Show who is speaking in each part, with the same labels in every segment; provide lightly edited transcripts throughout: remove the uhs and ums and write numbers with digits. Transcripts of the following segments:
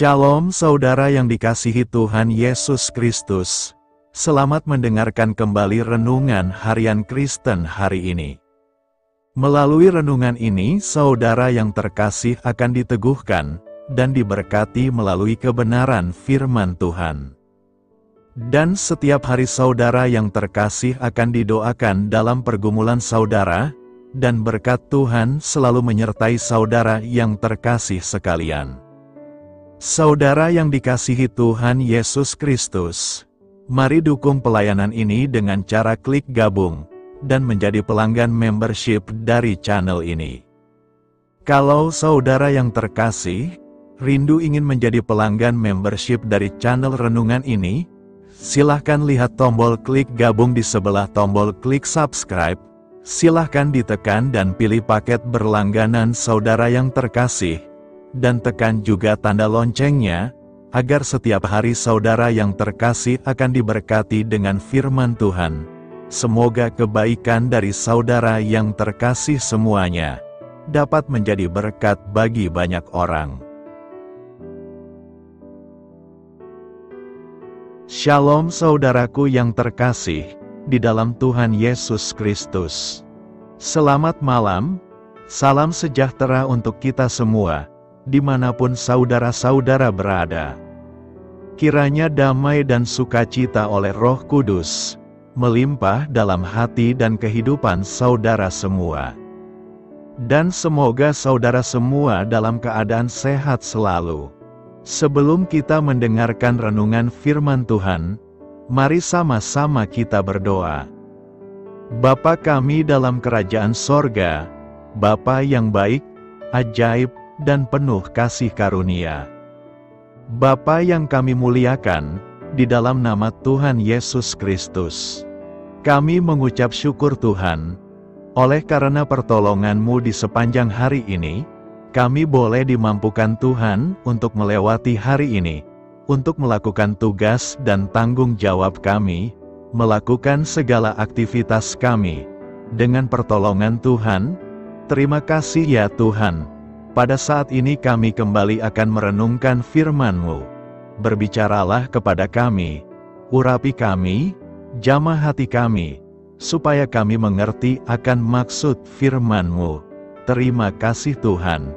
Speaker 1: Shalom saudara yang dikasihi Tuhan Yesus Kristus. Selamat mendengarkan kembali renungan harian Kristen hari ini. Melalui renungan ini, saudara yang terkasih akan diteguhkan dan diberkati melalui kebenaran firman Tuhan. Dan setiap hari saudara yang terkasih akan didoakan dalam pergumulan saudara, dan berkat Tuhan selalu menyertai saudara yang terkasih sekalian. Saudara yang dikasihi Tuhan Yesus Kristus, mari dukung pelayanan ini dengan cara klik gabung dan menjadi pelanggan membership dari channel ini. Kalau saudara yang terkasih, rindu ingin menjadi pelanggan membership dari channel renungan ini, silahkan lihat tombol klik gabung di sebelah tombol klik subscribe, silahkan ditekan dan pilih paket berlangganan saudara yang terkasih, dan tekan juga tanda loncengnya, agar setiap hari saudara yang terkasih akan diberkati dengan firman Tuhan. Semoga kebaikan dari saudara yang terkasih semuanya dapat menjadi berkat bagi banyak orang. Shalom saudaraku yang terkasih di dalam Tuhan Yesus Kristus. Selamat malam, salam sejahtera untuk kita semua, dimanapun saudara-saudara berada. Kiranya damai dan sukacita oleh Roh Kudus melimpah dalam hati dan kehidupan saudara semua. Dan semoga saudara semua dalam keadaan sehat selalu. Sebelum kita mendengarkan renungan firman Tuhan, mari sama-sama kita berdoa. Bapa kami dalam kerajaan sorga, Bapa yang baik, ajaib, dan penuh kasih karunia. Bapa yang kami muliakan, di dalam nama Tuhan Yesus Kristus, kami mengucap syukur Tuhan, oleh karena pertolongan-Mu di sepanjang hari ini, kami boleh dimampukan Tuhan untuk melewati hari ini, untuk melakukan tugas dan tanggung jawab kami, melakukan segala aktivitas kami. Dengan pertolongan Tuhan, terima kasih ya Tuhan. Pada saat ini kami kembali akan merenungkan firman-Mu. Berbicaralah kepada kami, urapi kami, jamah hati kami, supaya kami mengerti akan maksud firman-Mu. Terima kasih Tuhan.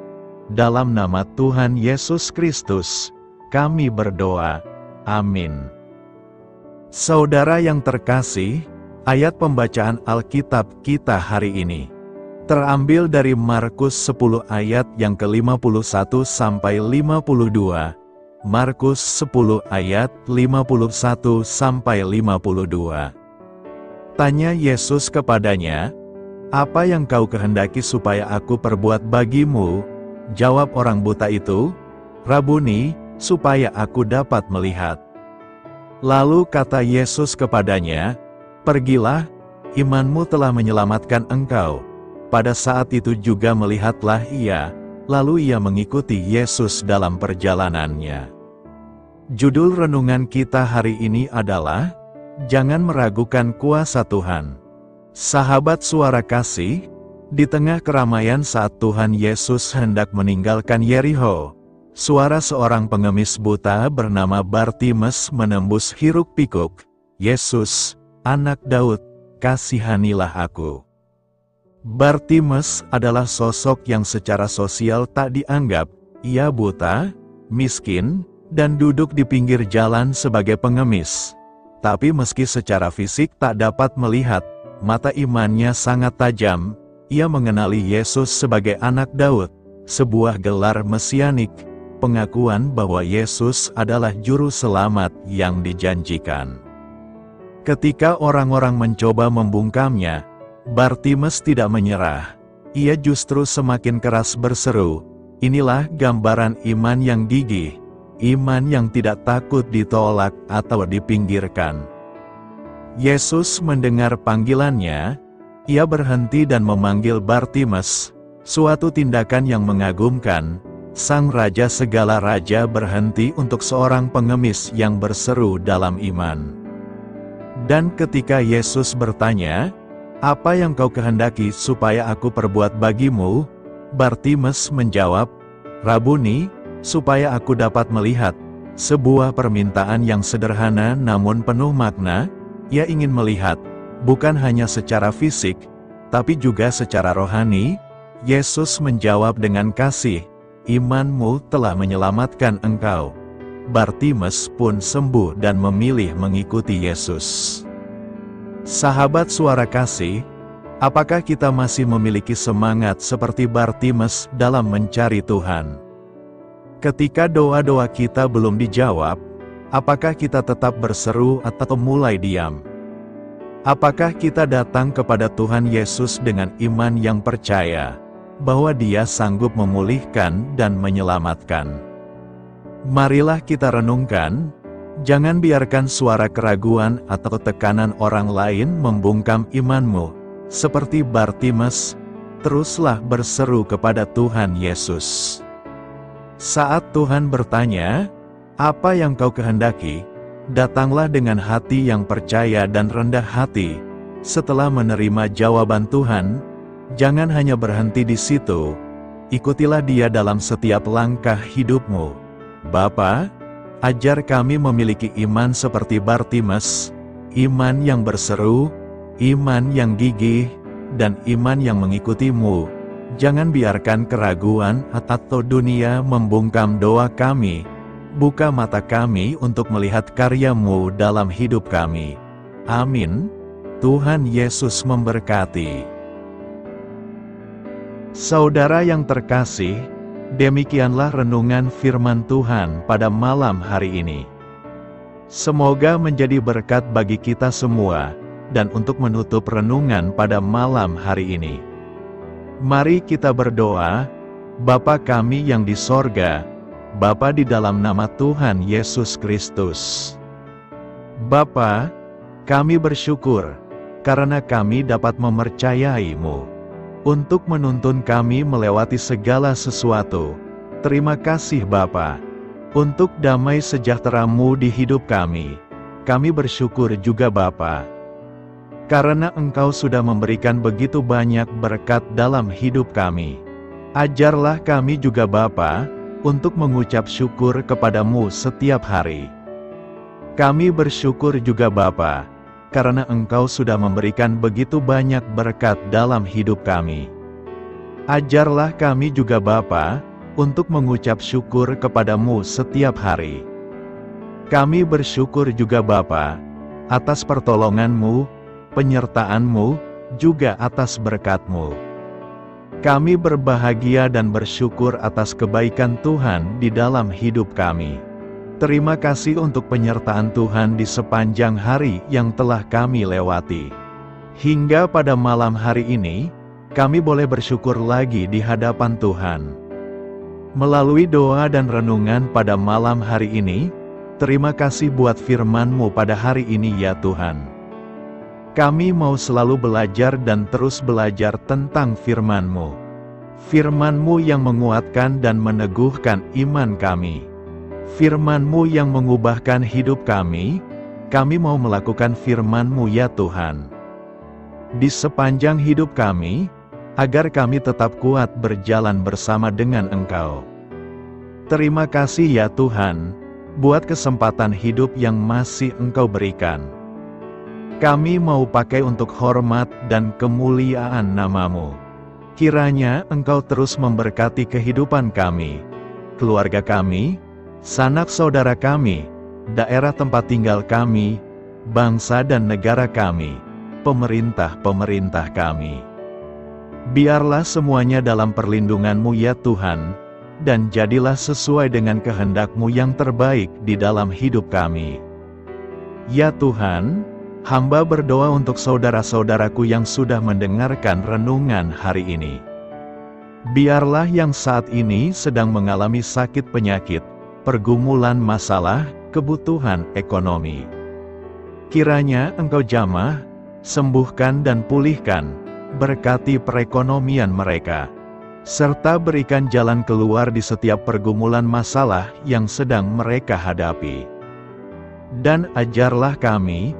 Speaker 1: Dalam nama Tuhan Yesus Kristus, kami berdoa. Amin. Saudara yang terkasih, ayat pembacaan Alkitab kita hari ini terambil dari Markus 10 ayat yang ke-51 sampai 52. Markus 10 ayat 51 sampai 52. Tanya Yesus kepadanya, "Apa yang kau kehendaki supaya aku perbuat bagimu?" Jawab orang buta itu, "Rabuni, supaya aku dapat melihat." Lalu kata Yesus kepadanya, "Pergilah, imanmu telah menyelamatkan engkau." Pada saat itu juga melihatlah ia, lalu ia mengikuti Yesus dalam perjalanannya. Judul renungan kita hari ini adalah, Jangan Meragukan Kuasa Tuhan. Sahabat suara kasih, di tengah keramaian saat Tuhan Yesus hendak meninggalkan Yeriho, suara seorang pengemis buta bernama Bartimeus menembus hiruk-pikuk, "Yesus, Anak Daud, kasihanilah aku." Bartimeus adalah sosok yang secara sosial tak dianggap. Ia buta, miskin, dan duduk di pinggir jalan sebagai pengemis. Tapi meski secara fisik tak dapat melihat, mata imannya sangat tajam. Ia mengenali Yesus sebagai Anak Daud, sebuah gelar mesianik, pengakuan bahwa Yesus adalah juru selamat yang dijanjikan. Ketika orang-orang mencoba membungkamnya, Bartimeus tidak menyerah. Ia justru semakin keras berseru, "Inilah gambaran iman yang gigih, iman yang tidak takut ditolak atau dipinggirkan." Yesus mendengar panggilannya, ia berhenti dan memanggil Bartimeus, suatu tindakan yang mengagumkan. Sang Raja segala raja berhenti untuk seorang pengemis yang berseru dalam iman. Dan ketika Yesus bertanya, "Apa yang kau kehendaki supaya aku perbuat bagimu?" Bartimeus menjawab, "Rabuni, supaya aku dapat melihat sebuah permintaan yang sederhana namun penuh makna. Ia ingin melihat, bukan hanya secara fisik, tapi juga secara rohani. Yesus menjawab dengan kasih, "Imanmu telah menyelamatkan engkau." Bartimeus pun sembuh dan memilih mengikuti Yesus. Sahabat Suara Kasih, apakah kita masih memiliki semangat seperti Bartimeus dalam mencari Tuhan? Ketika doa-doa kita belum dijawab, apakah kita tetap berseru atau mulai diam? Apakah kita datang kepada Tuhan Yesus dengan iman yang percaya bahwa Dia sanggup memulihkan dan menyelamatkan? Marilah kita renungkan, jangan biarkan suara keraguan atau tekanan orang lain membungkam imanmu. Seperti Bartimeus, teruslah berseru kepada Tuhan Yesus. Saat Tuhan bertanya, "Apa yang kau kehendaki?" datanglah dengan hati yang percaya dan rendah hati. Setelah menerima jawaban Tuhan, jangan hanya berhenti di situ. Ikutilah Dia dalam setiap langkah hidupmu. Bapa, ajar kami memiliki iman seperti Bartimeus, iman yang berseru, iman yang gigih, dan iman yang mengikuti-Mu. Jangan biarkan keraguan atau dunia membungkam doa kami. Buka mata kami untuk melihat karya-Mu dalam hidup kami. Amin. Tuhan Yesus memberkati. Saudara yang terkasih, demikianlah renungan firman Tuhan pada malam hari ini. Semoga menjadi berkat bagi kita semua, dan untuk menutup renungan pada malam hari ini, mari kita berdoa. Bapa kami yang di sorga, Bapa di dalam nama Tuhan Yesus Kristus. Bapa, kami bersyukur, karena kami dapat mempercayai-Mu untuk menuntun kami melewati segala sesuatu. Terima kasih Bapa, untuk damai sejahtera-Mu di hidup kami. Kami bersyukur juga Bapa, karena Engkau sudah memberikan begitu banyak berkat dalam hidup kami. Ajarlah kami juga Bapa, untuk mengucap syukur kepada-Mu setiap hari. Kami bersyukur juga Bapa, karena Engkau sudah memberikan begitu banyak berkat dalam hidup kami. Ajarlah kami juga Bapa, untuk mengucap syukur kepada-Mu setiap hari. Kami bersyukur juga Bapa, atas pertolongan-Mu, penyertaan-Mu, juga atas berkat-Mu. Kami berbahagia dan bersyukur atas kebaikan Tuhan di dalam hidup kami. Terima kasih untuk penyertaan Tuhan di sepanjang hari yang telah kami lewati. Hingga pada malam hari ini, kami boleh bersyukur lagi di hadapan Tuhan. Melalui doa dan renungan pada malam hari ini, terima kasih buat firman-Mu pada hari ini ya Tuhan. Kami mau selalu belajar dan terus belajar tentang firman-Mu. Firman-Mu yang menguatkan dan meneguhkan iman kami. Firman-Mu yang mengubahkan hidup kami mau melakukan firman-Mu ya Tuhan. Di sepanjang hidup kami, agar kami tetap kuat berjalan bersama dengan Engkau. Terima kasih ya Tuhan, buat kesempatan hidup yang masih Engkau berikan. Kami mau pakai untuk hormat dan kemuliaan nama-Mu. Kiranya Engkau terus memberkati kehidupan kami, keluarga kami, sanak saudara kami, daerah tempat tinggal kami, bangsa dan negara kami, pemerintah-pemerintah kami. Biarlah semuanya dalam perlindungan-Mu ya Tuhan, dan jadilah sesuai dengan kehendak-Mu yang terbaik di dalam hidup kami. Ya Tuhan, hamba berdoa untuk saudara-saudaraku yang sudah mendengarkan renungan hari ini. Biarlah yang saat ini sedang mengalami sakit penyakit, pergumulan masalah, kebutuhan ekonomi, kiranya Engkau jamah, sembuhkan dan pulihkan, berkati perekonomian mereka, serta berikan jalan keluar di setiap pergumulan masalah yang sedang mereka hadapi. Dan ajarlah kami,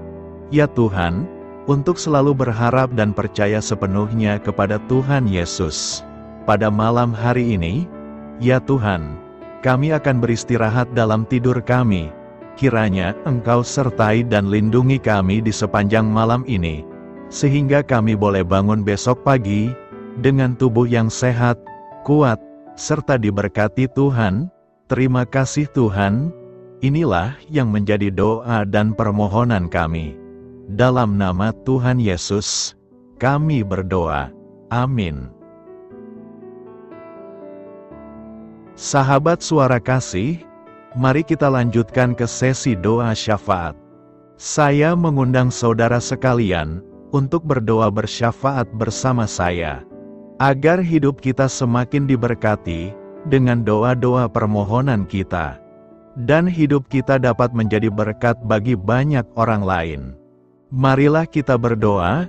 Speaker 1: ya Tuhan, untuk selalu berharap dan percaya sepenuhnya kepada Tuhan Yesus. Pada malam hari ini, ya Tuhan, kami akan beristirahat dalam tidur kami. Kiranya Engkau sertai dan lindungi kami di sepanjang malam ini, sehingga kami boleh bangun besok pagi, dengan tubuh yang sehat, kuat, serta diberkati Tuhan. Terima kasih Tuhan. Inilah yang menjadi doa dan permohonan kami. Dalam nama Tuhan Yesus, kami berdoa. Amin. Sahabat Suara Kasih, mari kita lanjutkan ke sesi doa syafaat. Saya mengundang saudara sekalian untuk berdoa bersyafaat bersama saya, agar hidup kita semakin diberkati dengan doa-doa permohonan kita, dan hidup kita dapat menjadi berkat bagi banyak orang lain. Marilah kita berdoa.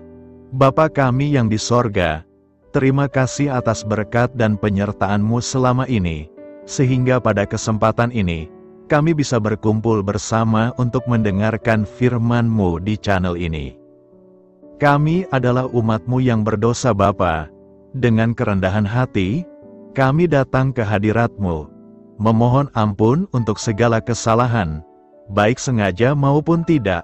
Speaker 1: Bapa kami yang di sorga, terima kasih atas berkat dan penyertaan-Mu selama ini, sehingga pada kesempatan ini, kami bisa berkumpul bersama untuk mendengarkan firman-Mu di channel ini. Kami adalah umat-Mu yang berdosa Bapa. Dengan kerendahan hati, kami datang ke hadirat-Mu, memohon ampun untuk segala kesalahan, baik sengaja maupun tidak.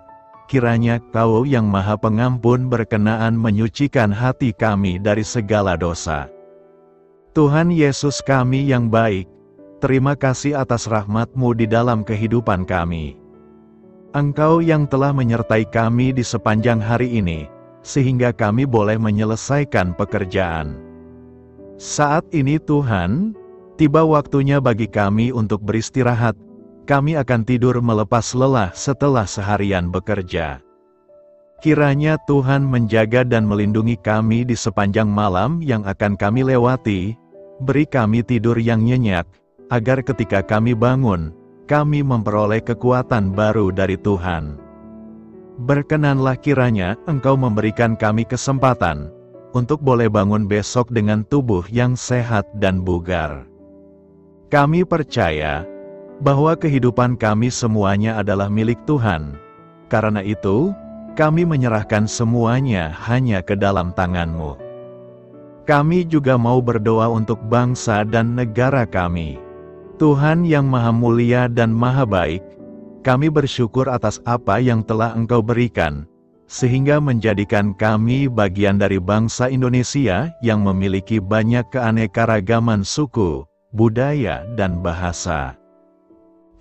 Speaker 1: Kiranya Kau yang Maha Pengampun berkenaan menyucikan hati kami dari segala dosa. Tuhan Yesus kami yang baik, terima kasih atas rahmat-Mu di dalam kehidupan kami. Engkau yang telah menyertai kami di sepanjang hari ini, sehingga kami boleh menyelesaikan pekerjaan. Saat ini Tuhan, tiba waktunya bagi kami untuk beristirahat. Kami akan tidur melepas lelah setelah seharian bekerja. Kiranya Tuhan menjaga dan melindungi kami di sepanjang malam yang akan kami lewati. Beri kami tidur yang nyenyak, agar ketika kami bangun, kami memperoleh kekuatan baru dari Tuhan. Berkenanlah kiranya Engkau memberikan kami kesempatan untuk boleh bangun besok dengan tubuh yang sehat dan bugar. Kami percaya bahwa kehidupan kami semuanya adalah milik Tuhan. Karena itu, kami menyerahkan semuanya hanya ke dalam tangan-Mu. Kami juga mau berdoa untuk bangsa dan negara kami. Tuhan yang Maha Mulia dan Maha Baik, kami bersyukur atas apa yang telah Engkau berikan, sehingga menjadikan kami bagian dari bangsa Indonesia yang memiliki banyak keanekaragaman suku, budaya, dan bahasa.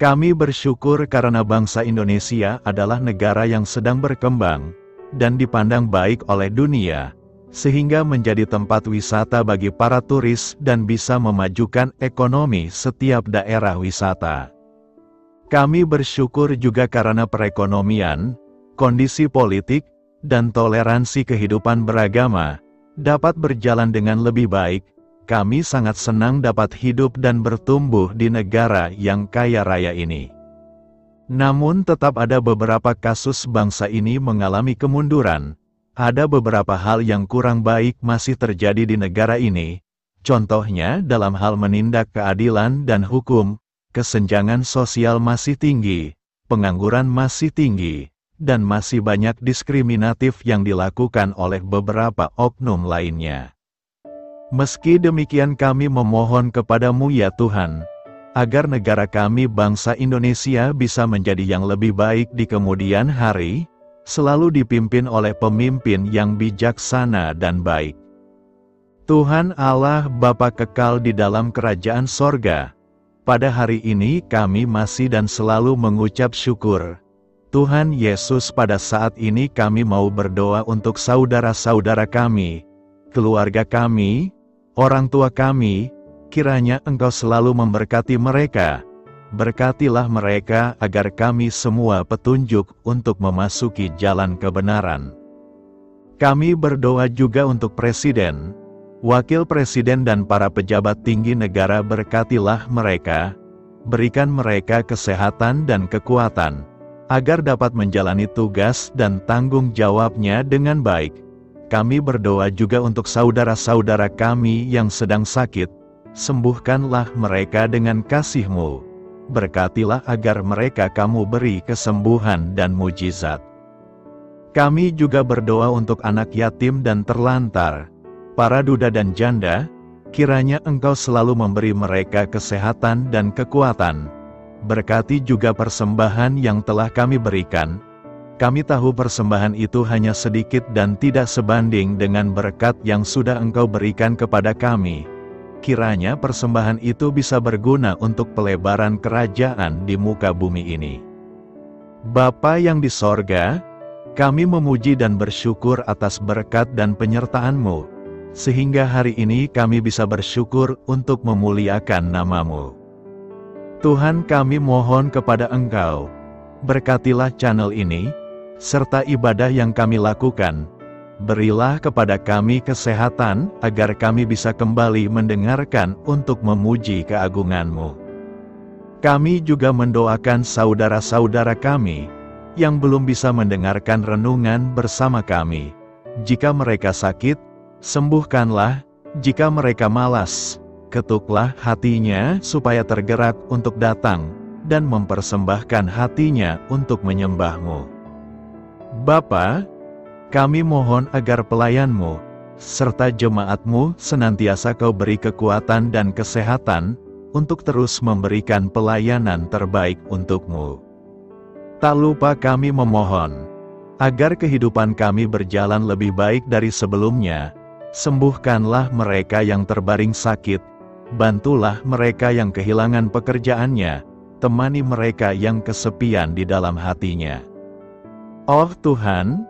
Speaker 1: Kami bersyukur karena bangsa Indonesia adalah negara yang sedang berkembang, dan dipandang baik oleh dunia, sehingga menjadi tempat wisata bagi para turis dan bisa memajukan ekonomi setiap daerah wisata. Kami bersyukur juga karena perekonomian, kondisi politik, dan toleransi kehidupan beragama dapat berjalan dengan lebih baik. Kami sangat senang dapat hidup dan bertumbuh di negara yang kaya raya ini. Namun tetap ada beberapa kasus bangsa ini mengalami kemunduran. Ada beberapa hal yang kurang baik masih terjadi di negara ini. Contohnya dalam hal menindak keadilan dan hukum, kesenjangan sosial masih tinggi, pengangguran masih tinggi, dan masih banyak diskriminatif yang dilakukan oleh beberapa oknum lainnya. Meski demikian kami memohon kepada-Mu ya Tuhan, agar negara kami bangsa Indonesia bisa menjadi yang lebih baik di kemudian hari, selalu dipimpin oleh pemimpin yang bijaksana dan baik. Tuhan Allah Bapa kekal di dalam kerajaan sorga, pada hari ini kami masih dan selalu mengucap syukur. Tuhan Yesus, pada saat ini kami mau berdoa untuk saudara-saudara kami, keluarga kami, orang tua kami. Kiranya Engkau selalu memberkati mereka. Berkatilah mereka agar kami semua petunjuk untuk memasuki jalan kebenaran. Kami berdoa juga untuk Presiden, Wakil Presiden dan para pejabat tinggi negara. Berkatilah mereka, berikan mereka kesehatan dan kekuatan, agar dapat menjalani tugas dan tanggung jawabnya dengan baik. Kami berdoa juga untuk saudara-saudara kami yang sedang sakit. Sembuhkanlah mereka dengan kasih-Mu. Berkatilah agar mereka Kamu beri kesembuhan dan mujizat. Kami juga berdoa untuk anak yatim dan terlantar, para duda dan janda. Kiranya Engkau selalu memberi mereka kesehatan dan kekuatan. Berkati juga persembahan yang telah kami berikan. Kami tahu persembahan itu hanya sedikit dan tidak sebanding dengan berkat yang sudah Engkau berikan kepada kami. Kiranya persembahan itu bisa berguna untuk pelebaran kerajaan di muka bumi ini. Bapa yang di sorga, kami memuji dan bersyukur atas berkat dan penyertaan-Mu, sehingga hari ini kami bisa bersyukur untuk memuliakan nama-Mu. Tuhan, kami mohon kepada Engkau, berkatilah channel ini, serta ibadah yang kami lakukan. Berilah kepada kami kesehatan, agar kami bisa kembali mendengarkan untuk memuji keagungan-Mu. Kami juga mendoakan saudara-saudara kami, yang belum bisa mendengarkan renungan bersama kami. Jika mereka sakit, sembuhkanlah. Jika mereka malas, ketuklah hatinya supaya tergerak untuk datang, dan mempersembahkan hatinya untuk menyembah-Mu. Bapa, kami mohon agar pelayan-Mu, serta jemaat-Mu senantiasa Kau beri kekuatan dan kesehatan, untuk terus memberikan pelayanan terbaik untuk-Mu. Tak lupa kami memohon, agar kehidupan kami berjalan lebih baik dari sebelumnya. Sembuhkanlah mereka yang terbaring sakit, bantulah mereka yang kehilangan pekerjaannya, temani mereka yang kesepian di dalam hatinya. Oh Tuhan,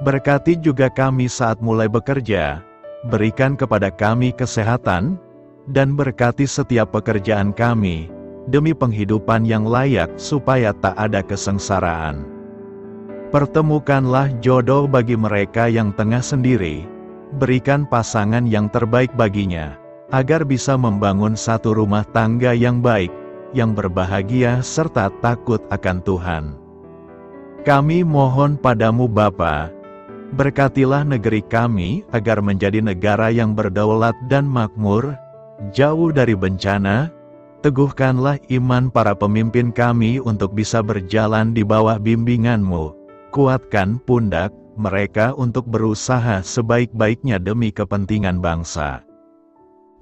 Speaker 1: berkati juga kami saat mulai bekerja, berikan kepada kami kesehatan, dan berkati setiap pekerjaan kami, demi penghidupan yang layak supaya tak ada kesengsaraan. Pertemukanlah jodoh bagi mereka yang tengah sendiri, berikan pasangan yang terbaik baginya, agar bisa membangun satu rumah tangga yang baik, yang berbahagia serta takut akan Tuhan. Kami mohon padamu Bapa, berkatilah negeri kami agar menjadi negara yang berdaulat dan makmur, jauh dari bencana. Teguhkanlah iman para pemimpin kami untuk bisa berjalan di bawah bimbingan-Mu. Kuatkan pundak mereka untuk berusaha sebaik-baiknya demi kepentingan bangsa.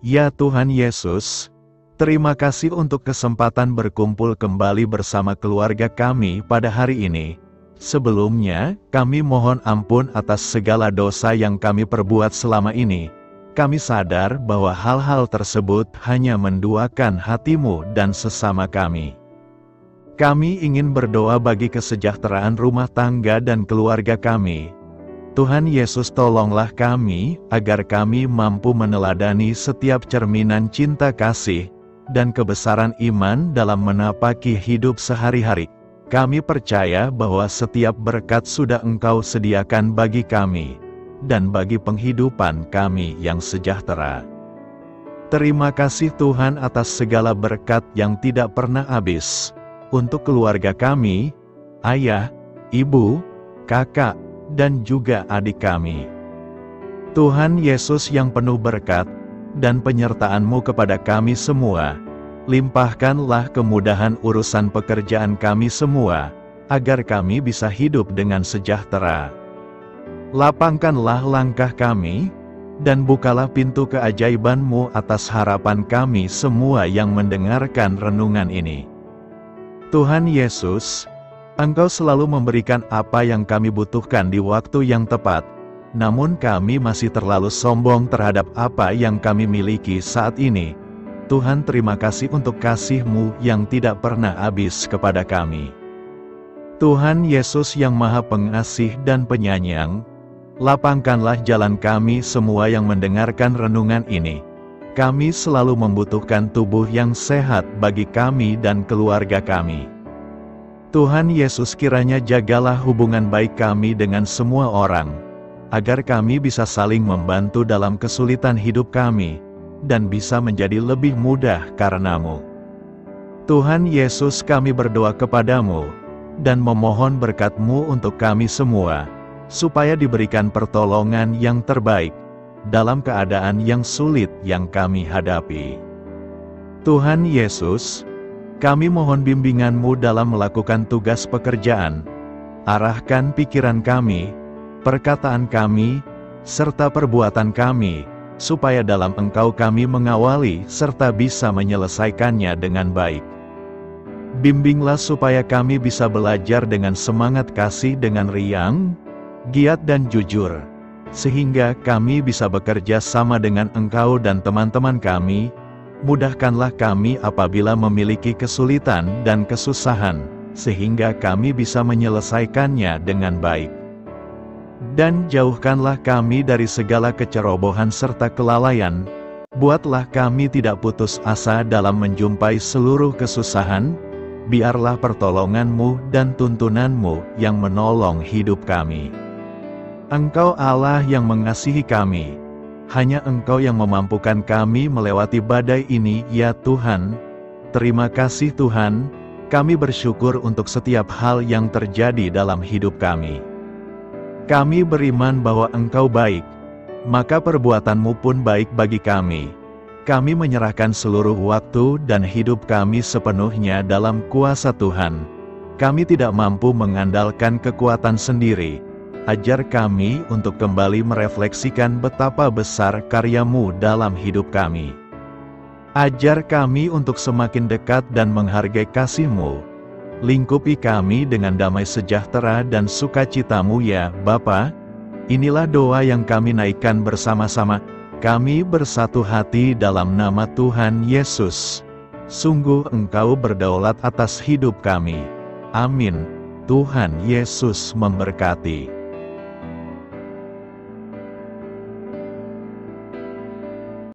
Speaker 1: Ya Tuhan Yesus, terima kasih untuk kesempatan berkumpul kembali bersama keluarga kami pada hari ini. Sebelumnya, kami mohon ampun atas segala dosa yang kami perbuat selama ini. Kami sadar bahwa hal-hal tersebut hanya menduakan hati-Mu dan sesama kami. Kami ingin berdoa bagi kesejahteraan rumah tangga dan keluarga kami. Tuhan Yesus, tolonglah kami, agar kami mampu meneladani setiap cerminan cinta kasih, dan kebesaran iman dalam menapaki hidup sehari-hari. Kami percaya bahwa setiap berkat sudah Engkau sediakan bagi kami, dan bagi penghidupan kami yang sejahtera. Terima kasih Tuhan atas segala berkat yang tidak pernah habis, untuk keluarga kami, ayah, ibu, kakak, dan juga adik kami. Tuhan Yesus yang penuh berkat, dan penyertaan-Mu kepada kami semua, limpahkanlah kemudahan urusan pekerjaan kami semua, agar kami bisa hidup dengan sejahtera. Lapangkanlah langkah kami, dan bukalah pintu keajaiban-Mu atas harapan kami semua yang mendengarkan renungan ini. Tuhan Yesus, Engkau selalu memberikan apa yang kami butuhkan di waktu yang tepat, namun kami masih terlalu sombong terhadap apa yang kami miliki saat ini. Tuhan, terima kasih untuk kasih-Mu yang tidak pernah habis kepada kami. Tuhan Yesus yang Maha Pengasih dan Penyayang, lapangkanlah jalan kami semua yang mendengarkan renungan ini. Kami selalu membutuhkan tubuh yang sehat bagi kami dan keluarga kami. Tuhan Yesus, kiranya jagalah hubungan baik kami dengan semua orang, agar kami bisa saling membantu dalam kesulitan hidup kami, dan bisa menjadi lebih mudah karena-Mu. Tuhan Yesus, kami berdoa kepadamu, dan memohon berkat-Mu untuk kami semua, supaya diberikan pertolongan yang terbaik, dalam keadaan yang sulit yang kami hadapi. Tuhan Yesus, kami mohon bimbingan-Mu dalam melakukan tugas pekerjaan. Arahkan pikiran kami, perkataan kami, serta perbuatan kami, supaya dalam Engkau kami mengawali serta bisa menyelesaikannya dengan baik. Bimbinglah supaya kami bisa belajar dengan semangat kasih dengan riang, giat dan jujur, sehingga kami bisa bekerja sama dengan Engkau dan teman-teman kami. Mudahkanlah kami apabila memiliki kesulitan dan kesusahan, sehingga kami bisa menyelesaikannya dengan baik. Dan jauhkanlah kami dari segala kecerobohan serta kelalaian. Buatlah kami tidak putus asa dalam menjumpai seluruh kesusahan. Biarlah pertolongan-Mu dan tuntunan-Mu yang menolong hidup kami. Engkau Allah yang mengasihi kami. Hanya Engkau yang memampukan kami melewati badai ini, ya Tuhan. Terima kasih Tuhan, kami bersyukur untuk setiap hal yang terjadi dalam hidup kami. Kami beriman bahwa Engkau baik, maka perbuatan-Mu pun baik bagi kami. Kami menyerahkan seluruh waktu dan hidup kami sepenuhnya dalam kuasa Tuhan. Kami tidak mampu mengandalkan kekuatan sendiri. Ajar kami untuk kembali merefleksikan betapa besar karya-Mu dalam hidup kami. Ajar kami untuk semakin dekat dan menghargai kasih-Mu. Lingkupi kami dengan damai sejahtera dan sukacita-Mu ya Bapa. Inilah doa yang kami naikkan bersama-sama. Kami bersatu hati dalam nama Tuhan Yesus. Sungguh Engkau berdaulat atas hidup kami. Amin. Tuhan Yesus memberkati.